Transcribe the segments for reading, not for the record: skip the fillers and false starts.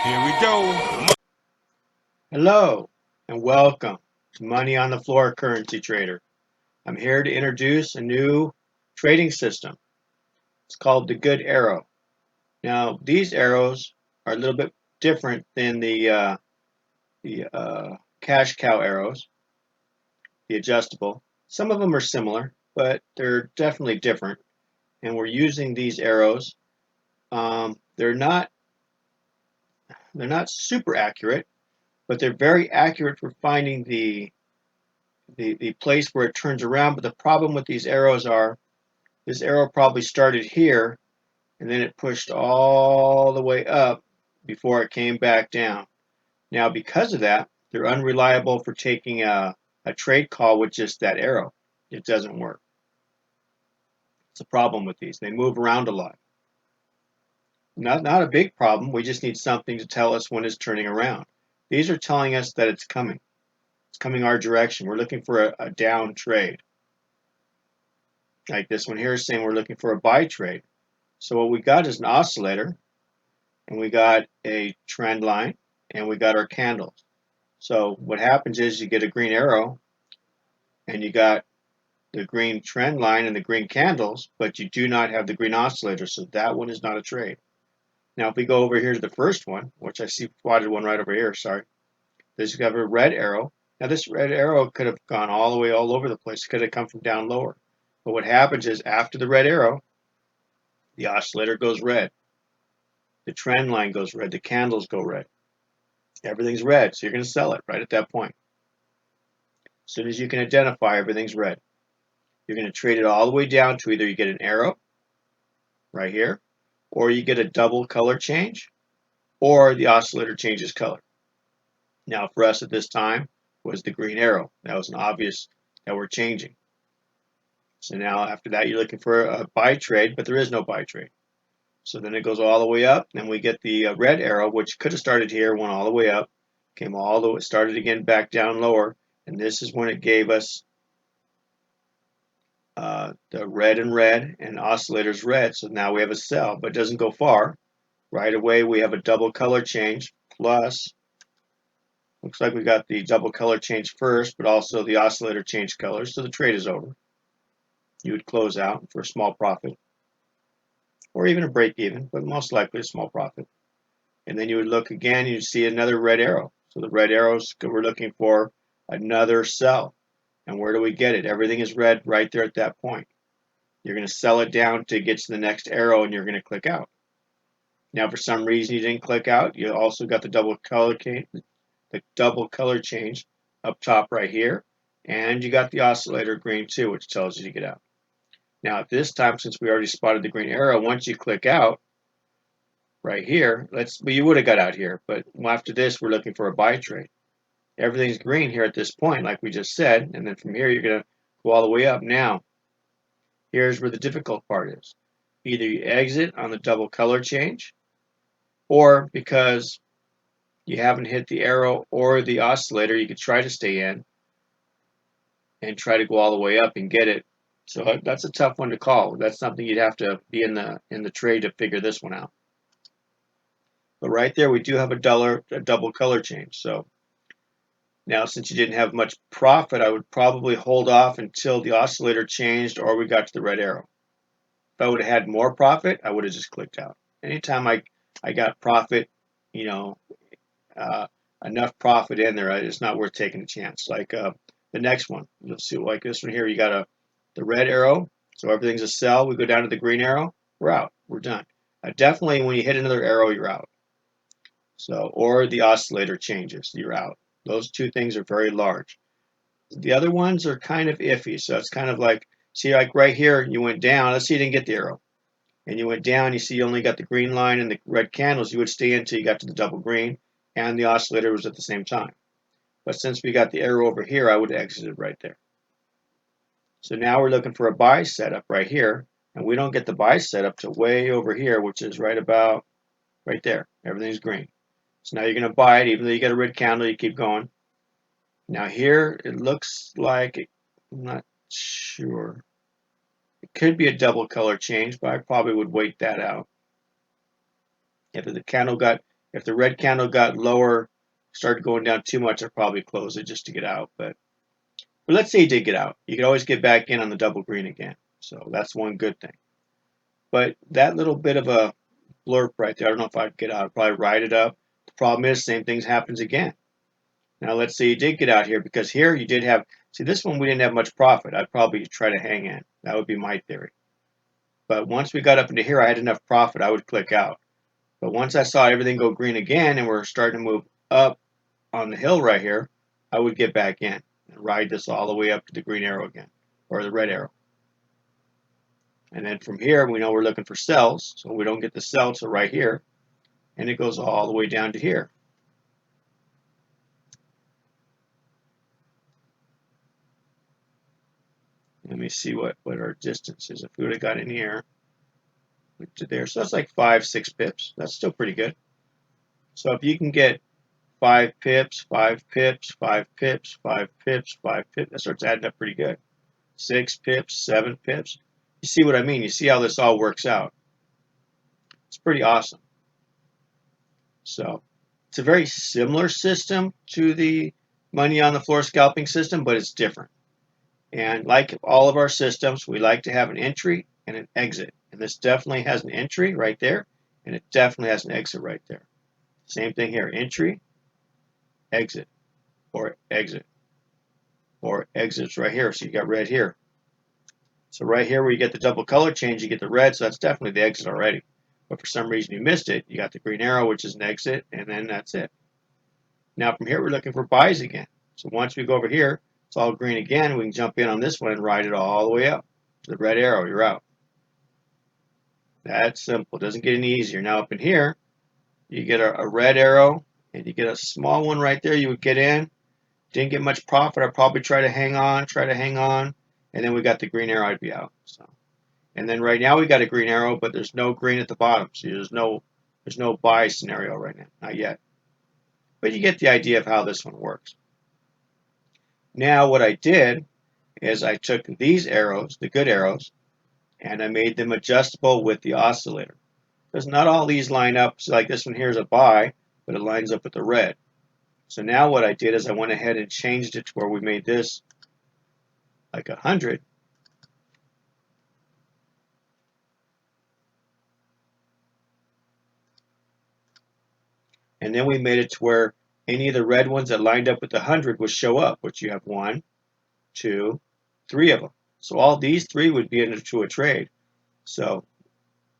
Here we go. Hello and welcome to Money on the Floor Currency Trader. I'm here to introduce a new trading system. It's called the Good Arrow. Now, these arrows are a little bit different than the cash cow arrows, the adjustable. Some of them are similar, but they're definitely different. And we're using these arrows. They're not super accurate, but they're very accurate for finding the place where it turns around. But the problem with these arrows are this arrow probably started here and then it pushed all the way up before it came back down. Now, because of that, they're unreliable for taking a trade call with just that arrow. It doesn't work. It's a problem with these. They move around a lot. Not a big problem. We just need something to tell us when it's turning around. These are telling us that it's coming. It's coming our direction. We're looking for a down trade. Like this one here is saying we're looking for a buy trade. So what we got is an oscillator, and we got a trend line, and we got our candles. So what happens is you get a green arrow, and you got the green trend line and the green candles, but you do not have the green oscillator, so that one is not a trade. Now if we go over here to the first one, which I see plotted one right over here, sorry, this got a red arrow. Now this red arrow could have gone all the way all over the place. It could have come from down lower. But what happens is after the red arrow, the oscillator goes red. The trend line goes red. The candles go red. Everything's red, so you're going to sell it right at that point. As soon as you can identify everything's red, you're going to trade it all the way down to either you get an arrow right here, or you get a double color change, or the oscillator changes color. Now for us at this time was the green arrow. That was an obvious that we're changing. So now after that you're looking for a buy trade, but there is no buy trade. So then it goes all the way up, and we get the red arrow, which could have started here, went all the way up, came all the way, started again back down lower, and this is when it gave us the red and oscillators red. So now we have a sell, but it doesn't go far. Right away we have a double color change, plus looks like we got the double color change first, but also the oscillator changed colors, so the trade is over. You would close out for a small profit, or even a break even, but most likely a small profit. And then you would look again, and you'd see another red arrow. So the red arrows, we're looking for another sell. And where do we get it? Everything is red right there at that point. You're going to sell it down to get to the next arrow, and you're going to click out. Now, for some reason you didn't click out, you also got the double color change up top right here, and you got the oscillator green too, which tells you to get out. Now at this time, since we already spotted the green arrow, once you click out right here, well, you would have got out here, but after this we're looking for a buy trade. Everything's green here at this point, like we just said, and then from here you're going to go all the way up. Now here's where the difficult part is. Either you exit on the double color change, or because you haven't hit the arrow or the oscillator, you could try to stay in and try to go all the way up and get it. So that's a tough one to call. That's something you'd have to be in the trade to figure this one out. But right there we do have a double color change. So now since you didn't have much profit, I would probably hold off until the oscillator changed or we got to the red arrow. If I would have had more profit, I would have just clicked out. Anytime I got profit, you know, enough profit in there, it's not worth taking a chance. Like the next one, you'll see like this one here, you got the red arrow, so everything's a sell. We go down to the green arrow, we're out, we're done. Definitely when you hit another arrow, you're out. So, or the oscillator changes, you're out. Those two things are very large. The other ones are kind of iffy, so it's kind of like, see, like right here, you went down, let's see you didn't get the arrow, and you went down, you see you only got the green line and the red candles, you would stay until you got to the double green, and the oscillator was at the same time. But since we got the arrow over here, I would have exited right there. So now we're looking for a buy setup right here, and we don't get the buy setup to way over here, which is right about right there. Everything's green. So now you're going to buy it, even though you got a red candle, you keep going. Now here, it looks like, I'm not sure. It could be a double color change, but I probably would wait that out. If the candle got If the red candle got lower, started going down too much, I'd probably close it just to get out. But let's say you did get out. You could always get back in on the double green again. So that's one good thing. But that little bit of a blurb right there, I don't know if I'd get out. I'd probably ride it up. The problem is, same thing happens again. Now let's say you did get out here, because here you did have, see this one we didn't have much profit. I'd probably try to hang in. That would be my theory. But once we got up into here, I had enough profit, I would click out. But once I saw everything go green again and we're starting to move up on the hill right here, I would get back in and ride this all the way up to the green arrow again, or the red arrow. And then from here, we know we're looking for sells, so we don't get the sell till right here, and it goes all the way down to here. Let me see what our distance is. If we would have got in here to there, so that's like 5-6 pips. That's still pretty good. So if you can get 5 pips, 5 pips, 5 pips, 5 pips, 5 pips, that starts adding up pretty good. 6 pips, 7 pips. You see what I mean? You see how this all works out. It's pretty awesome. So it's a very similar system to the money on the floor scalping system, but it's different. And like all of our systems, we like to have an entry and an exit. And this definitely has an entry right there, and it definitely has an exit right there. Same thing here, entry, exit, or exit, or exits right here. So you got red here. So right here where you get the double color change, you get the red, so that's definitely the exit already. But for some reason you missed it, you got the green arrow, which is an exit, and then that's it. Now from here we're looking for buys again. So once we go over here, it's all green again, we can jump in on this one and ride it all the way up to the red arrow, you're out. That's simple, it doesn't get any easier. Now up in here, you get a red arrow, and you get a small one right there, you would get in. Didn't get much profit, I'd probably try to hang on, and then we got the green arrow, I'd be out. So, and then right now we got a green arrow, but there's no green at the bottom, so there's no buy scenario right now, not yet. But you get the idea of how this one works. Now what I did is I took these arrows, the good arrows, and I made them adjustable with the oscillator. Because not all these line up, so like this one here is a buy, but it lines up with the red. So now what I did is I went ahead and changed it to where we made this like 100. And then we made it to where any of the red ones that lined up with the 100 would show up, which you have 1, 2, 3 of them. So all these 3 would be into a trade. So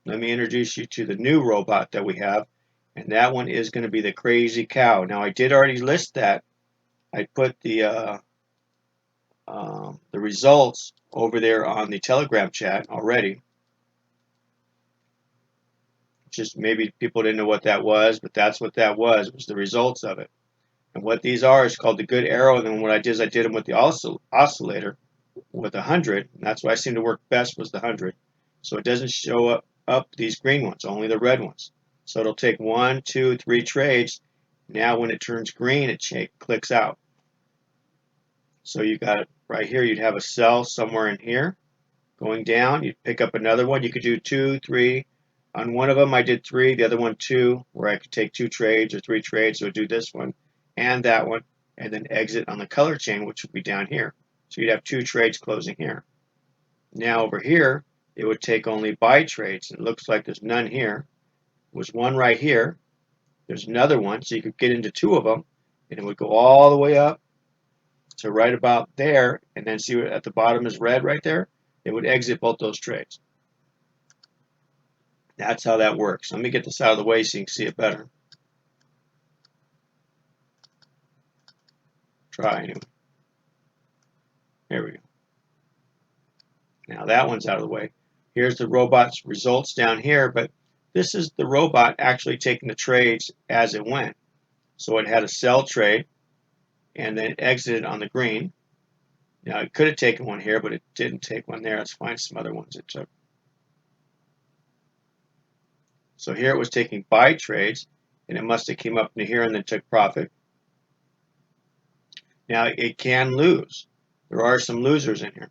let me introduce you to the new robot that we have, and that one is going to be the Crazy Cow. Now I did already list that. I put the results over there on the Telegram chat already. Just maybe people didn't know what that was, but that's what that was the results of it. And what these are is called the good arrow, and then what I did is I did them with the oscillator with 100, and that's what I seem to work best was the 100. So it doesn't show up these green ones, only the red ones. So it'll take 1, 2, 3 trades. Now when it turns green, it clicks out. So you got it right here, you'd have a sell somewhere in here. Going down, you'd pick up another one. You could do 2, 3. On one of them, I did 3, the other one 2, where I could take 2 trades or 3 trades. So I'd do this one and that one, and then exit on the color chain, which would be down here. So you'd have 2 trades closing here. Now over here, it would take only buy trades. It looks like there's none here. There's one right here. There's another one, so you could get into 2 of them, and it would go all the way up to right about there, and then see what at the bottom is red right there. It would exit both those trades. That's how that works. Let me get this out of the way so you can see it better. Try anyway. There we go. Now that one's out of the way. Here's the robot's results down here, but this is the robot actually taking the trades as it went. So it had a sell trade, and then it exited on the green. Now it could have taken one here, but it didn't take one there. Let's find some other ones it took. So here it was taking buy trades, and it must have came up into here and then took profit. Now it can lose. There are some losers in here.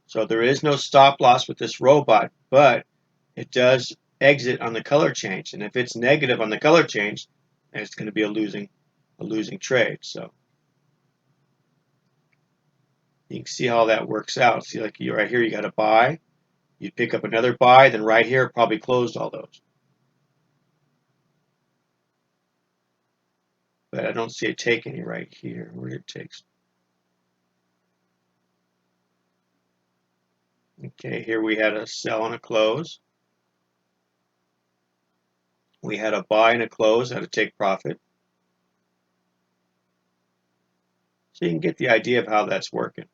So there is no stop loss with this robot, but it does exit on the color change. And if it's negative on the color change, it's going to be a losing trade. So you can see how that works out. See, like right here, you got a buy. You pick up another buy, then right here, it probably closed all those. But I don't see it take any right here. Where it takes. Okay, here we had a sell and a close. We had a buy and a close, had to take profit. So you can get the idea of how that's working.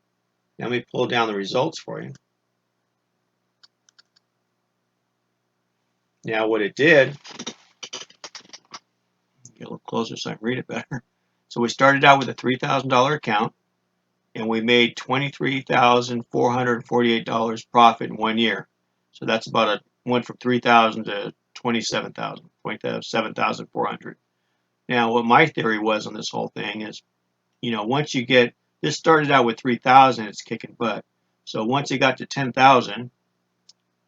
Now let me pull down the results for you. Now what it did, get a little closer so I can read it better. So we started out with a $3,000 account, and we made $23,448 profit in 1 year. So that's about went from 3,000 to 27,000, 27,400. Now, what my theory was on this whole thing is, once you get this started out with 3,000, it's kicking butt. So once it got to 10,000,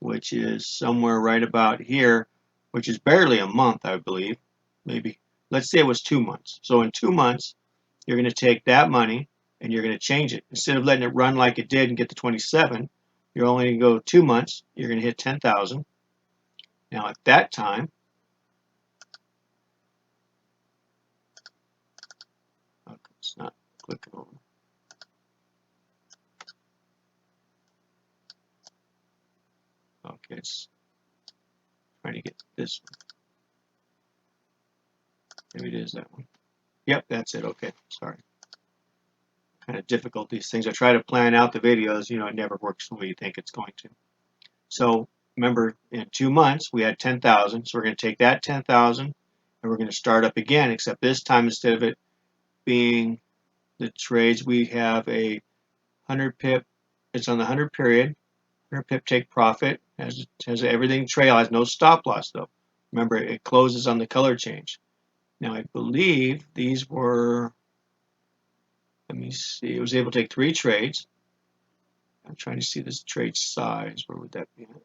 which is somewhere right about here, which is barely a month, I believe, maybe. Let's say it was 2 months. So in 2 months, you're going to take that money and you're going to change it. Instead of letting it run like it did and get to 27, you're only going to go 2 months. You're going to hit 10,000. Now at that time, it's not clicking over. Okay, it's trying to get this one. Maybe it is that one. Yep, that's it. Okay, sorry. Kind of difficult, these things. I try to plan out the videos, it never works the way you think it's going to. So remember, in 2 months, we had 10,000. So we're going to take that 10,000 and we're going to start up again, except this time, instead of it being the trades, we have a 100 pip. It's on the 100 period. 100 pip take profit. Has everything trail. Has no stop loss, though. Remember, it closes on the color change. Now, I believe these were, let me see, it was able to take 3 trades. I'm trying to see this trade size. Where would that be at?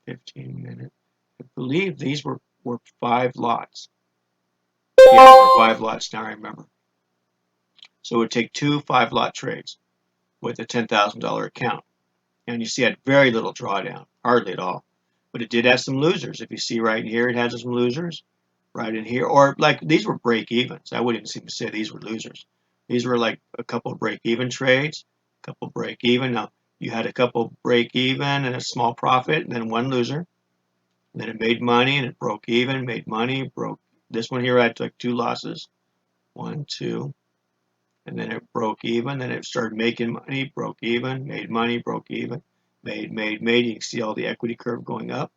15 minutes. I believe these were 5 lots. Yeah, they were 5 lots, now I remember. So it would take 2 5-lot trades with a $10,000 account. And you see it had very little drawdown, hardly at all. But it did have some losers. If you see right here, it has some losers. Right in here, or like these were break evens. I wouldn't seem to say these were losers. These were like a couple break even trades, a couple break even. Now you had a couple break even and a small profit, and then one loser. And then it made money and it broke even, made money, broke. This one here had like 2 losses, 1, 2, and then it broke even. Then it started making money, broke even, made money, broke even, made. You can see all the equity curve going up.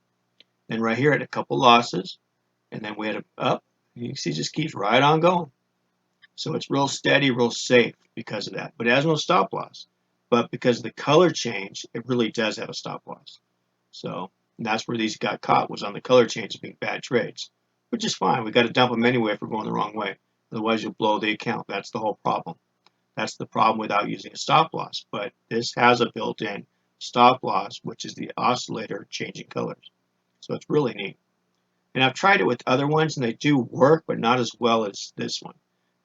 Then right here it had a couple losses. And then we had it up. You can see it just keeps right on going. So it's real steady, real safe because of that. But it has no stop loss. But because of the color change, it really does have a stop loss. So that's where these got caught, was on the color change of being bad trades, which is fine. We got to dump them anyway if we're going the wrong way. Otherwise, you'll blow the account. That's the whole problem. That's the problem without using a stop loss. But this has a built-in stop loss, which is the oscillator changing colors. So it's really neat. And I've tried it with other ones, and they do work, but not as well as this one.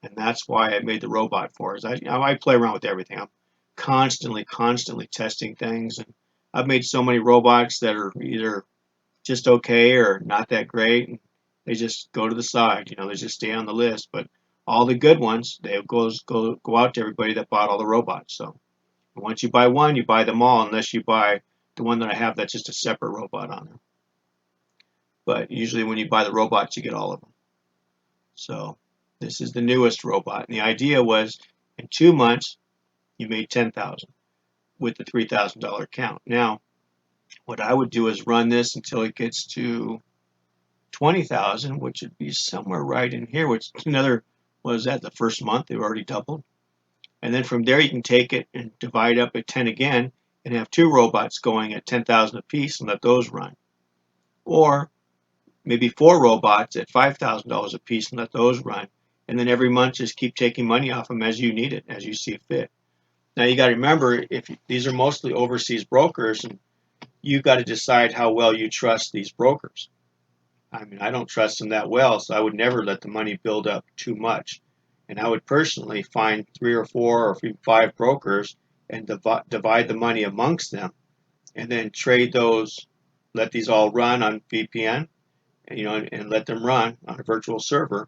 And that's why I made the robot for it. I play around with everything. I'm constantly testing things. And I've made so many robots that are either just okay or not that great. And they just go to the side. They just stay on the list. But all the good ones, they go out to everybody that bought all the robots. So once you buy one, you buy them all, unless you buy the one that I have that's just a separate robot on there. But usually when you buy the robots, you get all of them. So this is the newest robot. And the idea was in 2 months, you made 10,000 with the $3,000 account. Now, what I would do is run this until it gets to 20,000, which would be somewhere right in here, which another, was that the first month? They already doubled. And then from there, you can take it and divide up at 10 again and have 2 robots going at 10,000 apiece and let those run. Or maybe 4 robots at $5,000 a piece and let those run. And then every month just keep taking money off them as you need it, as you see fit. Now you got to remember, these are mostly overseas brokers, and you got to decide how well you trust these brokers. I mean, I don't trust them that well, so I would never let the money build up too much. And I would personally find 3 or 4 or 5 brokers and divide the money amongst them, and then trade those, let these all run on VPN, and let them run on a virtual server.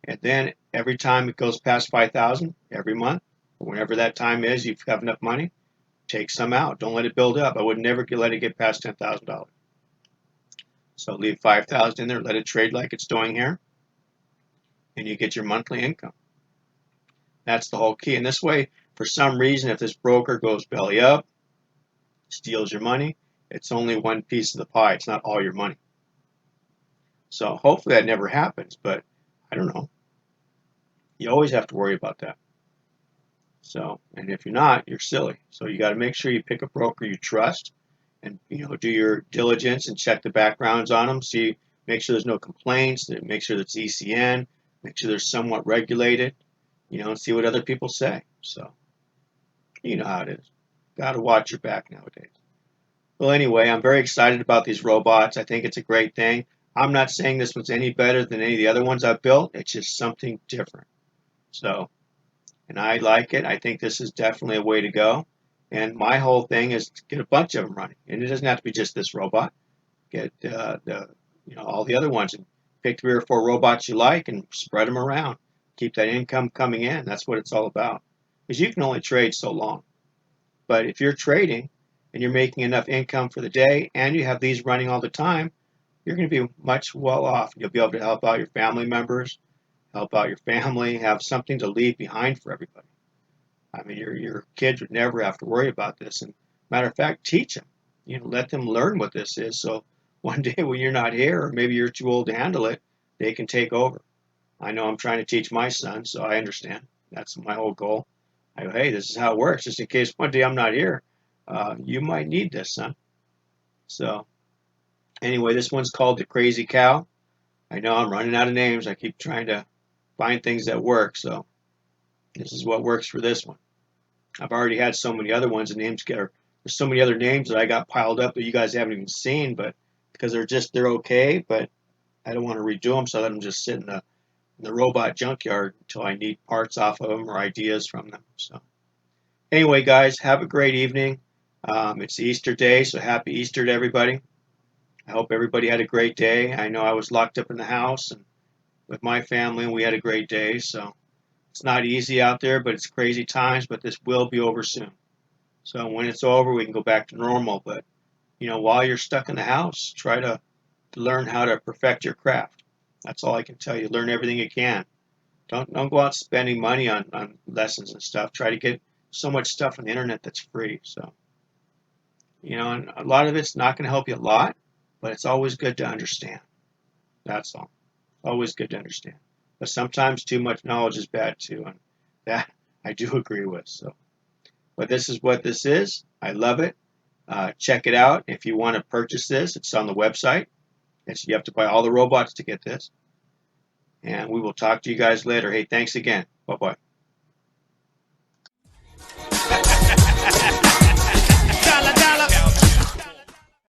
And then every time it goes past 5,000 every month, or whenever that time is, you have enough money, take some out. Don't let it build up. I would never let it get past $10,000. So leave 5,000 in there, let it trade like it's doing here, and you get your monthly income. That's the whole key. And this way, for some reason, if this broker goes belly up, steals your money, it's only one piece of the pie. It's not all your money. So hopefully that never happens, but I don't know. You always have to worry about that. So, and if you're not, you're silly. So you got to make sure you pick a broker you trust, and do your diligence and check the backgrounds on them. See, make sure there's no complaints. Make sure it's ECN. Make sure they're somewhat regulated. And see what other people say. So, you know how it is. Got to watch your back nowadays. Well, anyway, I'm very excited about these robots. I think it's a great thing. I'm not saying this one's any better than any of the other ones I've built. It's just something different. So, and I like it. I think this is definitely a way to go. And my whole thing is to get a bunch of them running. And it doesn't have to be just this robot. Get all the other ones, and pick 3 or 4 robots you like and spread them around. Keep that income coming in. That's what it's all about. Because you can only trade so long. But if you're trading and you're making enough income for the day and you have these running all the time, you're going to be much well off. You'll be able to help out your family members, help out your family, have something to leave behind for everybody. I mean, your kids would never have to worry about this. And matter of fact, teach them. Let them learn what this is. So one day when you're not here, or maybe you're too old to handle it, they can take over. I know I'm trying to teach my son, so I understand. That's my whole goal. I go, hey, this is how it works. Just in case one day I'm not here, you might need this, son. So anyway, this one's called the Crazy Cow. I know I'm running out of names. I keep trying to find things that work. So this is what works for this one. I've already had so many other ones, and there's so many other names that I got piled up that you guys haven't even seen, but because they're okay, but I don't want to redo them, so I let them just sit in the robot junkyard until I need parts off of them or ideas from them. So anyway, guys, have a great evening. It's Easter day, so happy Easter to everybody. I hope everybody had a great day. I know I was locked up in the house and with my family, and we had a great day. So it's not easy out there, but it's crazy times, but this will be over soon. So when it's over, we can go back to normal. But, while you're stuck in the house, try to learn how to perfect your craft. That's all I can tell you. Learn everything you can. Don't go out spending money on lessons and stuff. Try to get so much stuff on the internet that's free. So, and a lot of it's not going to help you a lot, but it's always good to understand. That's all. Always good to understand. But sometimes too much knowledge is bad too, and that I do agree with. So, but this is what this is. I love it. Check it out. If you want to purchase this, it's on the website. You have to buy all the robots to get this. And we will talk to you guys later. Hey, thanks again. Bye-bye.